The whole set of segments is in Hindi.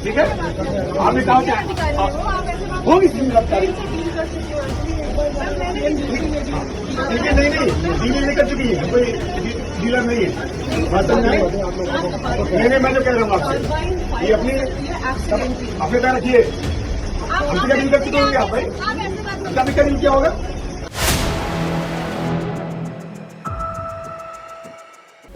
ठीक है, आपने कहा क्या होगी गिरफ्तारी? ठीक है, नहीं डील निकल चुकी है, कोई डीलर नहीं है। बात समझ आई? नहीं, मैं जो कह रहा हूँ आपसे, ये अपने तय रखिए। हमसे क्या डील कर चुके होंगे आप भाई? क्या डील क्या होगा?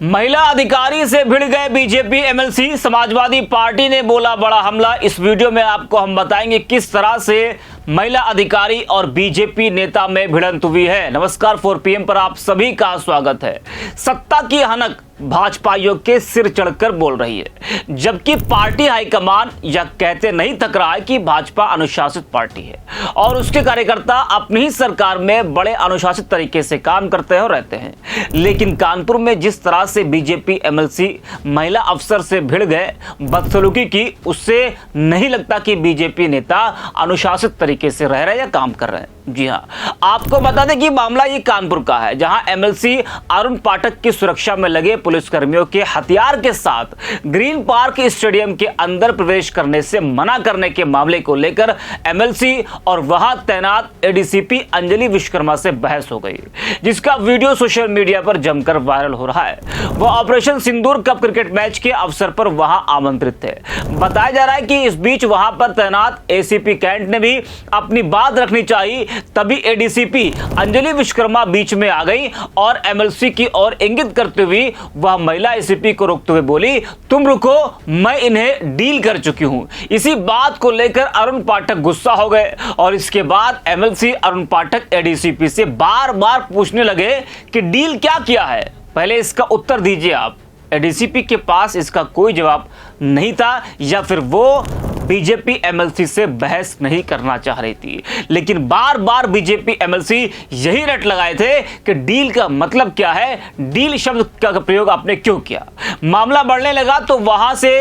महिला अधिकारी से भिड़ गए बीजेपी एमएलसी, समाजवादी पार्टी ने बोला बड़ा हमला। इस वीडियो में आपको हम बताएंगे किस तरह से महिला अधिकारी और बीजेपी नेता में भिड़ंत हुई है। नमस्कार, 4 PM पर आप सभी का स्वागत है। सत्ता की हनक भाजपाइयों के सिर चढ़कर बोल रही है, जबकि पार्टी हाईकमान यह कहते नहीं थक रहा है कि भाजपा अनुशासित पार्टी है और उसके कार्यकर्ता अपनी ही सरकार में बड़े अनुशासित तरीके से काम करते हैं और रहते हैं। लेकिन कानपुर में जिस तरह से बीजेपी एमएलसी महिला अफसर से भिड़ गए, बदसलूकी की, उससे नहीं लगता कि बीजेपी नेता अनुशासित तरीके से रह रहे हैं या काम कर रहे हैं। जी हां, आपको बता दें कि मामला ये कानपुर का है, जहां एमएलसी अरुण पाठक की सुरक्षा में लगे पुलिसकर्मियों के हथियार के साथ ग्रीन पार्क स्टेडियम के अंदर प्रवेश करने से मना करने के मामले को लेकर एमएलसी और वहां तैनात एडीसीपी अंजलि विश्वकर्मा से बहस हो गई, जिसका वीडियो सोशल मीडिया पर जमकर वायरल हो रहा है। वह ऑपरेशन सिंदूर कप क्रिकेट मैच के अवसर पर वहां आमंत्रित थे। बताया जा रहा है कि इस बीच वहां पर तैनात एसीपी कैंट ने भी अपनी बात रखनी चाहिए, तभी एडीसीपी अंजलि विश्वकर्मा बीच में आ गई और एमएलसी की ओर इंगित करते हुए वह महिला एसीपी को रोकते हुए बोली, तुम रुको, मैं इन्हें डील कर चुकी हूं। इसी बात को लेकर अरुण पाठक गुस्सा हो गए और इसके बाद एमएलसी अरुण पाठक एडीसीपी से बार बार पूछने लगे कि डील क्या किया है, पहले इसका उत्तर दीजिए आप। एडीसीपी के पास इसका कोई जवाब नहीं था, या फिर वो बीजेपी एमएलसी से बहस नहीं करना चाह रही थी। लेकिन बार बार बीजेपी एमएलसी यही रट लगाए थे कि डील का मतलब क्या है, डील शब्द का प्रयोग आपने क्यों किया। मामला बढ़ने लगा तो वहां से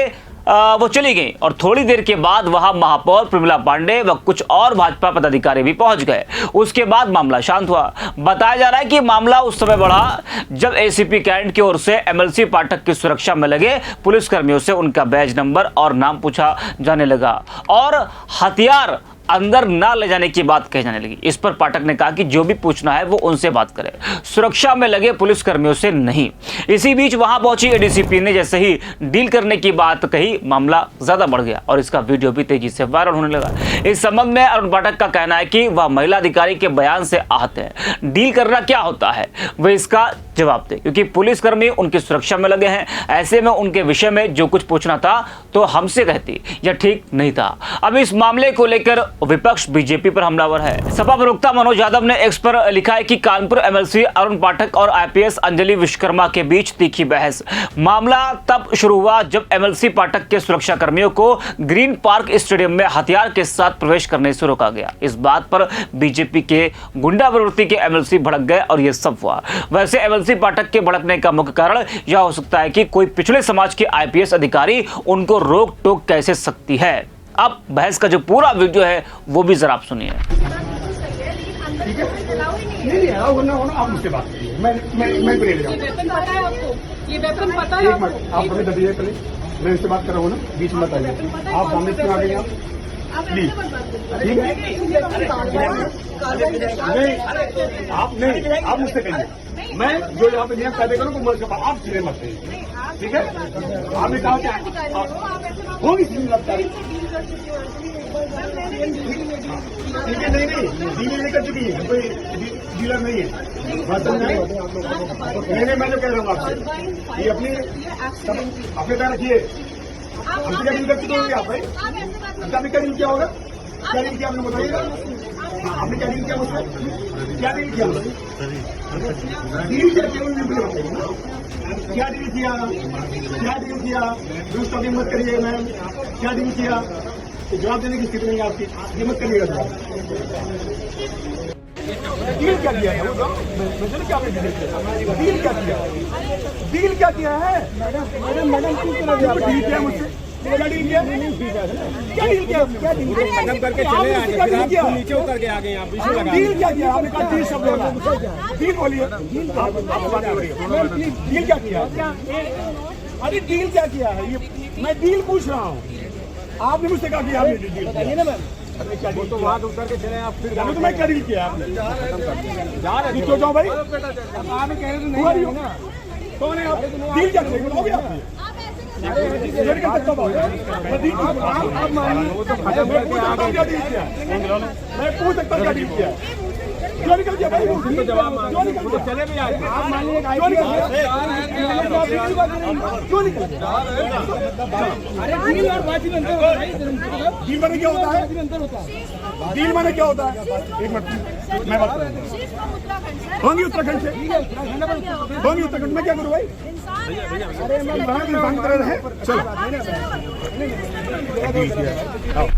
वो चली गई और थोड़ी देर के बाद वहां महापौर प्रमिला पांडे व कुछ और भाजपा पदाधिकारी भी पहुंच गए। उसके बाद मामला शांत हुआ। बताया जा रहा है कि मामला उस समय बढ़ा जब एसीपी कैंट की ओर से एमएलसी पाठक की सुरक्षा में लगे पुलिसकर्मियों से उनका बैज नंबर और नाम पूछा जाने लगा और हथियार अंदर ना ले जाने की बात कही जाने लगी। इस पर पाठक ने कहा कि जो भी पूछना है वो उनसे बात करे, सुरक्षा में लगे पुलिसकर्मियों से नहीं। इसी बीच वहां पहुंची एडीसीपी ने जैसे ही डील करने की बात कही, मामला ज्यादा बढ़ गया और इसका वीडियो भी तेजी से वायरल होने लगा। इस संबंध में अरुण पाठक का कहना है कि वह महिला अधिकारी के बयान से आहत है। डील करना क्या होता है वह इसका जवाब दे, क्योंकि पुलिसकर्मी उनकी सुरक्षा में लगे हैं। ऐसे में उनके विषय में जो कुछ पूछना था तो हमसे कहती, यह ठीक नहीं था। अब इस मामले को लेकर विपक्ष बीजेपी पर हमलावर है। सपा प्रवक्ता मनोज यादव ने एक्स पर लिखा है कि कानपुर एमएलसी अरुण पाठक और आईपीएस अंजलि विश्वकर्मा के बीच तीखी बहस। मामला तब शुरू हुआ जब एमएलसी पाठक के सुरक्षा कर्मियों को ग्रीन पार्क स्टेडियम में हथियार के साथ प्रवेश करने से रोका गया। इस बात पर बीजेपी के गुंडा प्रवृत्ति के एमएलसी भड़क गए और यह सब हुआ। वैसे एमएलसी पाठक के भड़कने का मुख्य कारण यह हो सकता है कि कोई पिछड़े समाज के आईपीएस अधिकारी उनको रोक टोक कैसे सकती है। अब बहस का जो पूरा वीडियो है वो भी जरा आप सुनिए। ठीक है, नहीं आप मुझसे बात कीजिए, मैं ले जाऊँ। ये वेपन पता है? एक मिनट, आप हमें दीजिए पहले, मैं इससे बात कर रहा हूँ ना, बीच में बताइए आप सामने क्यों आ गए आप? प्लीज, ठीक है, नहीं आप मुझसे कहिए, मैं जो यहाँ पे नियम कायदे करूँ आप सीधे मत कहिए, ठीक है। आपने कहा क्या होगी गिरफ्तारी? ठीक है, नहीं डील निकल चुकी है, कोई डीलर नहीं है। बात समझ आई? नहीं, मैं जो कह रहा हूँ आपसे, ये अपने तय रखिए। हमसे क्या डील कर चुके होंगे आप भाई? क्या डील क्या होगा? क्या डील किया आपने बताइएगा? आपने क्या डील किया मुझसे? क्या डील किया? डील क्या किया? क्या डील किया? क्या डील किया? दूसरा मत करिए मैम, क्या डील किया? जवाब देने की स्थिति नहीं है आपकी, ये मत करिएगा। डील क्या किया है वो मुझे क्या डील क्या किया? डील क्या किया है? मैडम डील किया मुझसे? क्या डील किया? क्या डील किया? क्या डील खत्म करके चले आए, फिर आप नीचे उतर के आ गए यहाँ पीछे लगा। डील क्या किया? आपने कहा डील शब्द बोला, डील बोलिए, डील क्या किया? अरे डील क्या किया है? ये मैं डील पूछ रहा हूँ, आपने मुझसे कहा कि आपने डील बताइए ना मैम, वो तो वहाँ उतर के चले आप फिर तो मैं क्या डील किया आपने जा रहे क्यों जाऊँ भाई आप कह रहे तो हुआ नहीं नहीं ना। कौन है आप डील क्या करेंगे बताओगे आप मेडिकल तक कब आओगे आप मानिए वो तो खत्म करके आ गए। क्या डील किया मैं पूछ सकता हूँ क्या डील किया क्यों निकल गया भाई तो जवाब क्यों निकल वो गया तो चले भी आए। आप मानिए क्यों निकल गया क्यों निकल गया अरे डील और बातचीत अंतर होता है। डील माने क्या होता है अंतर होता है। डील माने क्या होता है एक मिनट मैं बात करूँ होंगी उत्तराखंड से होंगी उत्तराखंड में क्या करूँ भाई अरे मैं वहाँ की इंसान तरह है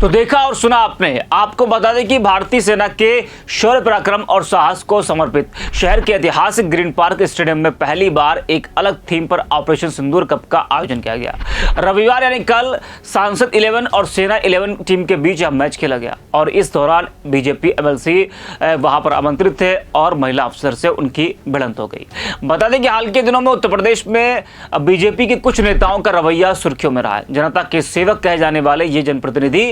तो देखा और सुना आपने। आपको बता दें कि भारतीय सेना के शौर्य पराक्रम और साहस को समर्पित शहर के ऐतिहासिक ग्रीन पार्क स्टेडियम में पहली बार एक अलग थीम पर ऑपरेशन सिंदूर कप का आयोजन किया गया। रविवार यानी कल सांसद 11 और सेना 11 टीम के बीच यह मैच खेला गया और इस दौरान बीजेपी एमएलसी वहां पर आमंत्रित थे और महिला अफसर से उनकी भिड़ंत हो गई। बता दें कि हाल के दिनों में उत्तर प्रदेश में बीजेपी के कुछ नेताओं का रवैया सुर्खियों में रहा है। जनता के सेवक कहे जाने वाले ये जनप्रतिनिधि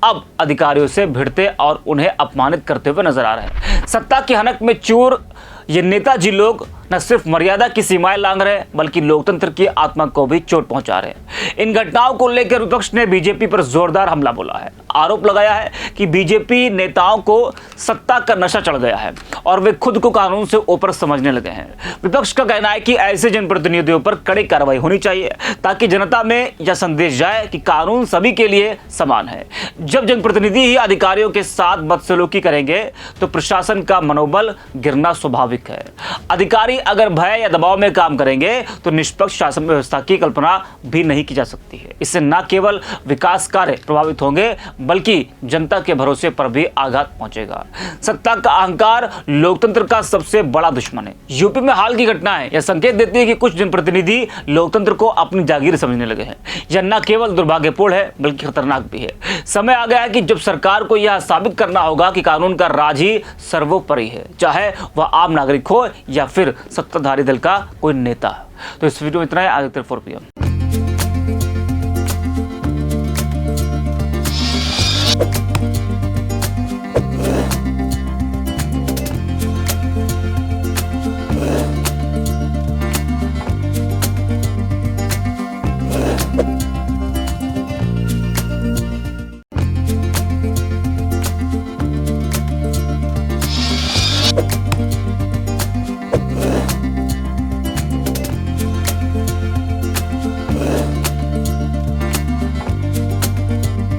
अब अधिकारियों से भिड़ते और उन्हें अपमानित करते हुए नजर आ रहे हैं। सत्ता की हनक में चूर ये नेताजी लोग न सिर्फ मर्यादा की सीमाएं लांघ रहे बल्कि लोकतंत्र की आत्मा को भी चोट पहुंचा रहे हैं। इन घटनाओं को लेकर विपक्ष ने बीजेपी पर जोरदार हमला बोला है। आरोप लगाया है कि बीजेपी नेताओं को सत्ता का नशा चढ़ गया है और वे खुद को कानून से ऊपर समझने लगे हैं। विपक्ष का कहना है कि ऐसे जनप्रतिनिधियों पर कड़ी कार्रवाई होनी चाहिए ताकि जनता में यह संदेश जाए कि कानून सभी के लिए समान है। जब जनप्रतिनिधि ही अधिकारियों के साथ बदसलूकी करेंगे तो प्रशासन का मनोबल गिरना स्वाभाविक है। अधिकारी अगर भय या दबाव में काम करेंगे तो निष्पक्ष शासन व्यवस्था की कल्पना भी नहीं की जा सकती है। इससे न केवल विकास कार्य प्रभावित होंगे बल्कि जनता के भरोसे पर भी आघात पहुंचेगा। सत्ता का अहंकार लोकतंत्र का सबसे बड़ा दुश्मन है। यूपी में हाल की घटनाएं यह संकेत देती है कि कुछ जनप्रतिनिधि लोकतंत्र को अपनी जागीर समझने लगे हैं। यह न केवल दुर्भाग्यपूर्ण है बल्कि खतरनाक भी है। समय आ गया है कि जब सरकार को यह साबित करना होगा कि कानून का राज ही सर्वोपरि है, चाहे वह आम नागरिक हो या फिर सत्ताधारी दल का कोई नेता। तो इस वीडियो में इतना है। आज 4 PM